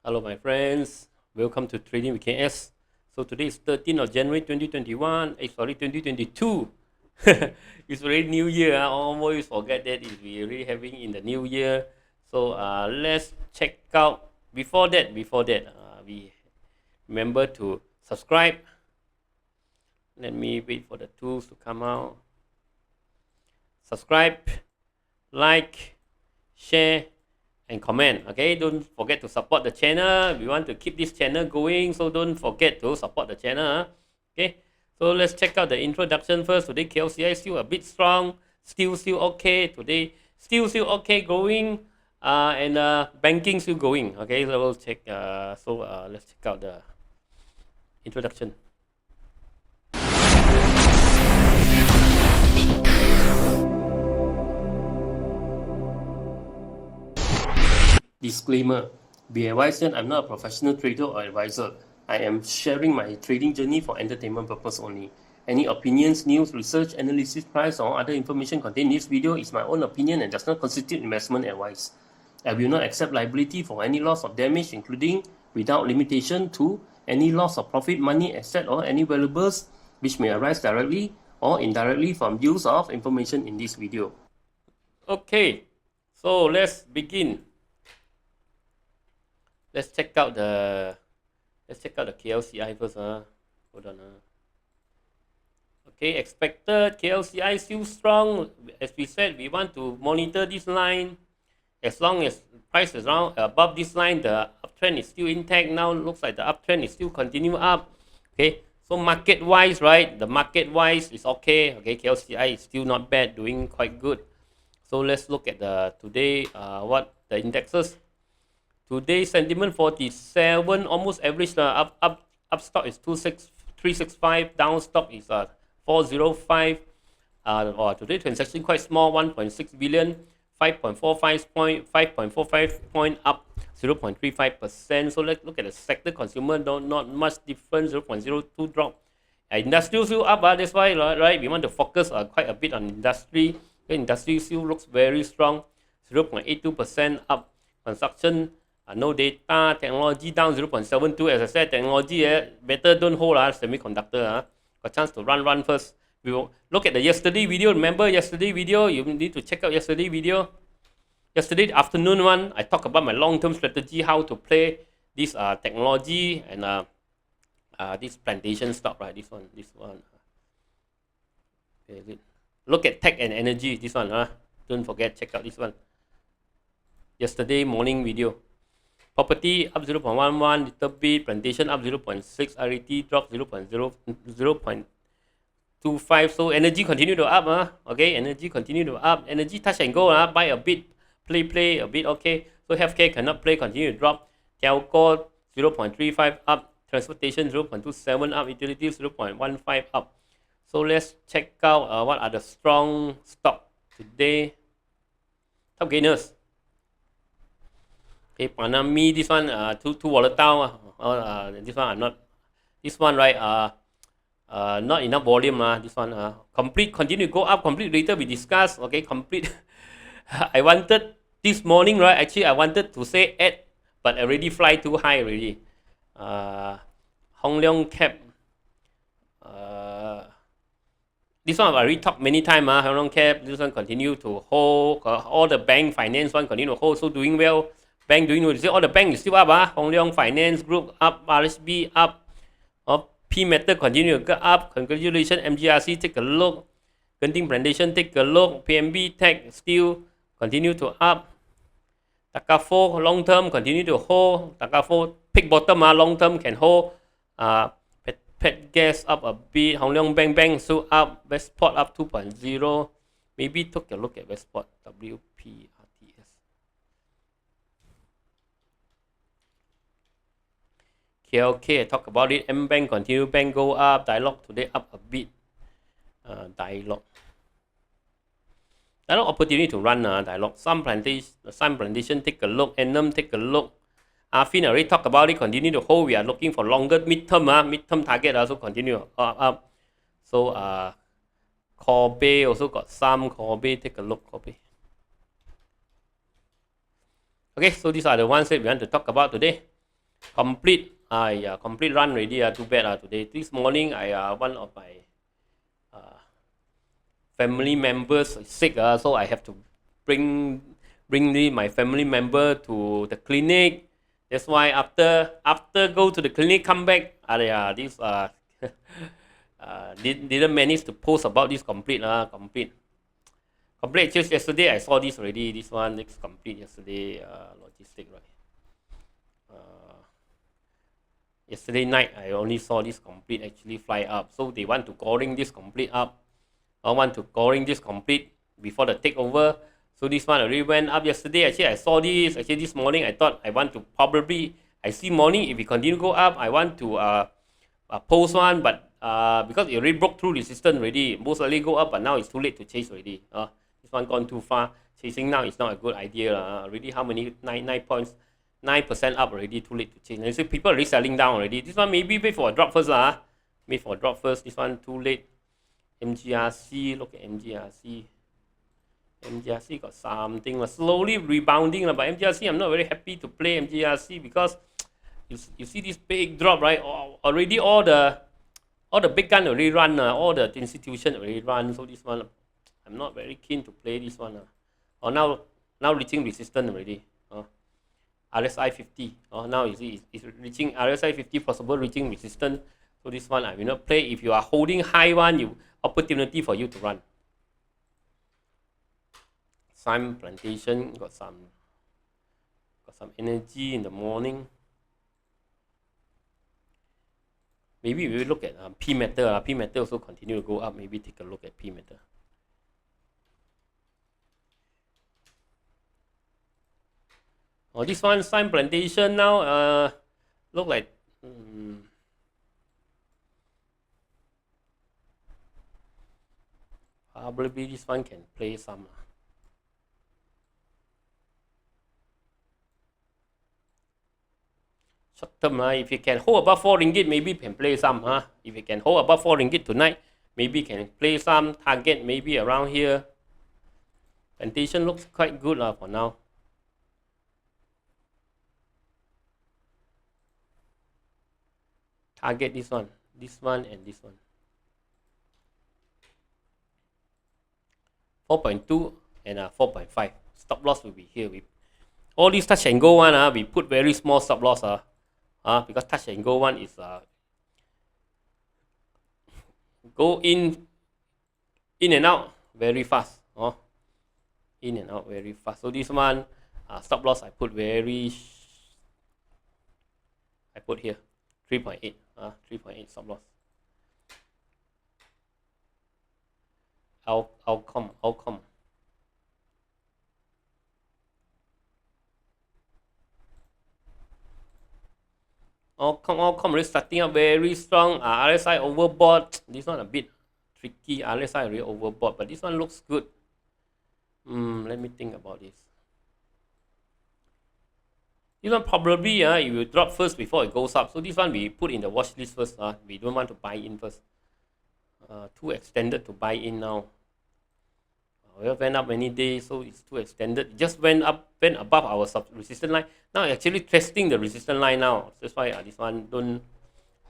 Hello my friends, welcome to Trading with KS. So today is 13th of January 2021, sorry 2022. It's already New Year, I always forget that we're already having in the New Year. So let's check out, before that, we remember to subscribe. Let me wait for the tools to come out. Subscribe, like, share, and comment. Okay, don't forget to support the channel. We want to keep this channel going, so don't forget to support the channel. Okay, so let's check out the introduction first. Today KLCI still a bit strong, still okay. Today still okay, going, and banking still going. Okay, so we'll check. Let's check out the introduction. Disclaimer: be advised that I'm not a professional trader or advisor. I am sharing my trading journey for entertainment purpose only. Any opinions, news, research, analysis, price, or other information contained in this video is my own opinion and does not constitute investment advice. I will not accept liability for any loss or damage, including, without limitation to, any loss of profit, money, asset, or any valuables which may arise directly or indirectly from use of information in this video. Okay, so let's begin. Let's check out the KLCI first. Hold on. Okay, expected KLCI still strong. As we said, we want to monitor this line. As long as price is around above this line, the uptrend is still intact. Now looks like the uptrend is still continue up. Okay, so market wise, right? The market wise is okay. Okay, KLCI is still not bad, doing quite good. So let's look at the today. What the indexes. Today sentiment 47, almost average. Up stock is 365, down stock is 405. Today transaction quite small, 1.6 billion, 5.45 point up 0.35%. So let's look at the sector. Consumer, not much difference, 0.02 drop. Industrial still up, that's why, right? We want to focus quite a bit on industry. The industry still looks very strong, 0.82% up. Construction, no data. Technology down 0.72. As I said, technology better don't hold semiconductor. Got chance to run first. We will look at the yesterday video. Remember yesterday video? You need to check out yesterday video. Yesterday afternoon one, I talked about my long-term strategy, how to play this technology and this plantation stock, right? This one. Okay, look at tech and energy. This one, don't forget, check out this one. Yesterday morning video. Property up 0.11, little bit. Plantation up 0.6. RET drop 0.25. So energy continue to up. Okay, energy continue to up. Energy touch and go. Buy a bit, play a bit. Okay. So healthcare cannot play, continue to drop. Telco 0.35 up. Transportation 0.27 up. Utilities 0.15 up. So let's check out what are the strong stock today. Top gainers. Okay, Panami, this one too volatile. This one I'm not. This one, right? Not enough volume. This one complete continue to go up. Complete later we discuss. Okay, complete. I wanted this morning, right? Actually, I wanted to say add, but already fly too high already. Hong Leong Cap. This one I already talked many times. Hong Leong Cap. This one continue to hold. All the bank finance one continue to hold. So doing well. Bank doing well. You see all the bank is still up. Hong Leong Finance Group up. RSB up. PMETAL continue to go up. Congratulations, MGRC. Take a look. Genting Plantation. Take a look. PMB Tech still continue to up. Takafo long term continue to hold. Takafo pick bottom. Long term can hold. Pet Gas up a bit. Hong Leong Bank still up. Westport up 2.0. Maybe take a look at Westport. WP. KLK, I talk about it. M Bank continue, bank go up. Dialog today up a bit. Dialog opportunity to run. Dialog. Some plantation, take a look. Enum, take a look. Afin already talked about it. Continue to hold. We are looking for longer midterm. Midterm target also continue up. So Corbe also got some. Corbe, take a look. Corbe. Okay, so these are the ones that we want to talk about today. Complete. Yeah, complete run already. Too bad today. This morning, one of my family members sick. So I have to bring my family member to the clinic. That's why after go to the clinic, come back. This didn't manage to post about this complete. Complete just yesterday. I saw this already. This one next complete yesterday. Logistic, right? Yesterday night, I only saw this complete actually fly up. So they want to calling this complete up. I want to calling this complete before the takeover. So this one already went up yesterday. Actually, I saw this. Actually, this morning, I thought I want to probably, I see morning, if it continue to go up, I want to post one. But because it already broke through resistance already, most likely go up, but now it's too late to chase already. This one gone too far. Chasing now is not a good idea. Already how many? 9 points. 9% up already, too late to change. And so people are already selling down already. This one maybe wait for a drop first. Wait for a drop first. This one too late. MGRC, look at MGRC. MGRC got something slowly rebounding. But MGRC, I'm not very happy to play MGRC because you see this big drop, right? Already all the big gun already run. All the institution already run. So this one, I'm not very keen to play this one. Now reaching resistance already. RSI 50. Now you see it's reaching RSI 50, possible reaching resistance. So this one I will not play. If you are holding high one, opportunity for you to run. SIMEPLT plantation got some energy in the morning. Maybe we will look at PMETAL. PMETAL also continue to go up. Maybe take a look at PMETAL. This one SIMEPLT plantation now look like probably this one can play some. Short term, if you can hold above 4 ringgit, maybe can play some. If you can hold above 4 ringgit tonight, maybe can play some. Target maybe around here. Plantation looks quite good for now. Target this one, and this one. 4.2 and 4.5. Stop loss will be here. All these touch and go one, we put very small stop loss. Because touch and go one is go in and out very fast. In and out very fast. So this one stop loss I put here 3.8. 3.8 stop loss. Outcome. Outcome really starting up very strong. RSI overbought. This one a bit tricky. RSI really overbought, but this one looks good. Let me think about this. This one probably it will drop first before it goes up. So this one we put in the watch list first. We don't want to buy in first. Too extended to buy in now. It went up many days, so it's too extended. It just went above our resistance line. Now actually testing the resistance line now. That's why this one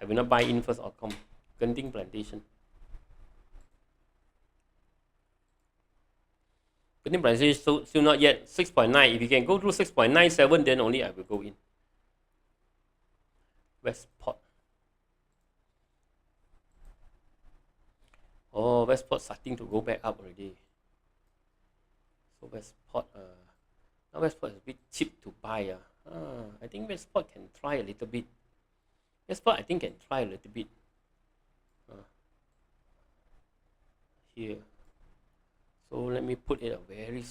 I will not buy in first outcome. Genting plantation. Genting plantation still not yet 6.9. If you can go through 6.97, then only I will go in. Westport. Westport starting to go back up already. So Westport, now Westport is a bit cheap to buy. I think Westport can try a little bit. Westport I think can try a little bit. Here. So let me put it a very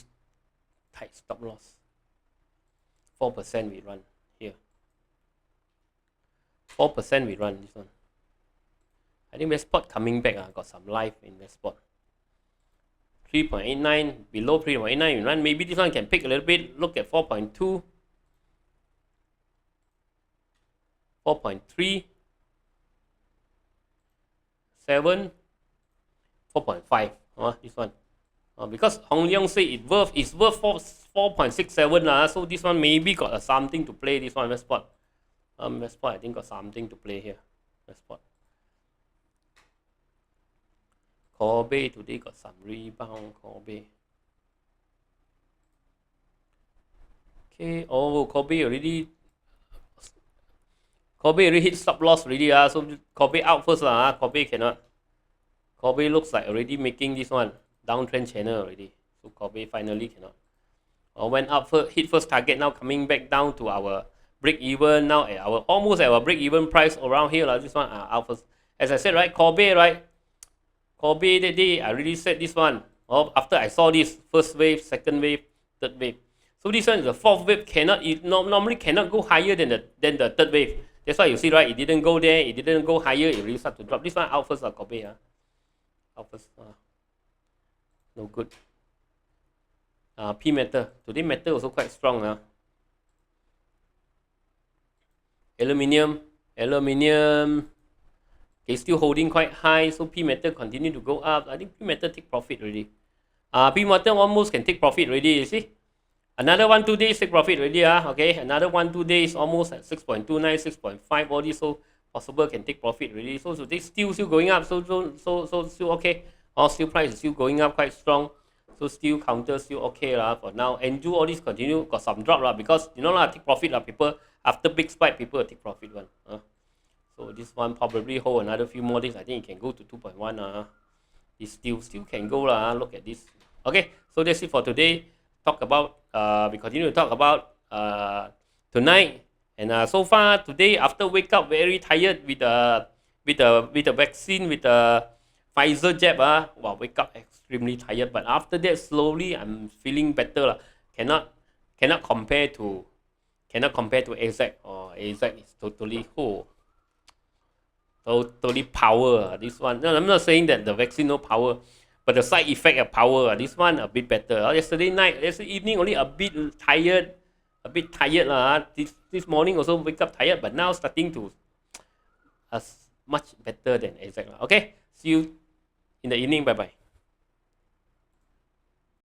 tight stop loss. 4% we run here. 4% we run this one. I think Westport coming back. Got some life in Westport. 3.89, below 3.89 we run. Maybe this one can pick a little bit. Look at 4.2, 4.3, 7, 4.5. This one. Because Hong Leong say it's worth 4.67. So this one maybe got something to play. This one Westport. spot, I think got something to play here. Spot. Kobe today got some rebound. Kobe. Okay. Oh, Kobe already hit stop loss already. So Kobe out first. Kobe cannot. Kobe looks like already making this one downtrend channel already. So Kobe finally cannot. Went up first, hit first target, now coming back down to our break even. Now at our almost at our break even price around here. This one out first. As I said, right, Kobe, right? Kobe that day, I really said this one. After I saw this first wave, second wave, third wave. So this one is the fourth wave, normally cannot go higher than the third wave. That's why you see, right? It didn't go there, it didn't go higher, it really start to drop. This one out first, Kobe. Out first. No good. PMETAL. Today metal also quite strong. Aluminium. Okay, still holding quite high. So PMETAL continue to go up. I think PMETAL take profit already. PMETAL almost can take profit already. You see, another 1-2 days take profit already. Okay, another 1-2 days almost at 6.29, 6.5. All this so possible can take profit already. So they still going up. So still okay. Still price is still going up quite strong. So still counter still okay for now. And do all this continue got some drop because take profit people after big spike people take profit one. So this one probably hold another few more days. I think it can go to 2.1. It still can go Look at this. Okay, so that's it for today. We continue to talk about tonight. And so far today, after wake up very tired with the vaccine, with the Pfizer jab, wake up extremely tired. But after that, slowly I'm feeling better. Cannot compare to AZ. AZ is totally totally power. This one, no, I'm not saying that the vaccine no power, but the side effect of power. This one a bit better. Yesterday evening only a bit tired. This morning also wake up tired, but now starting to much better than AZ. Okay, see you in the evening. Bye bye.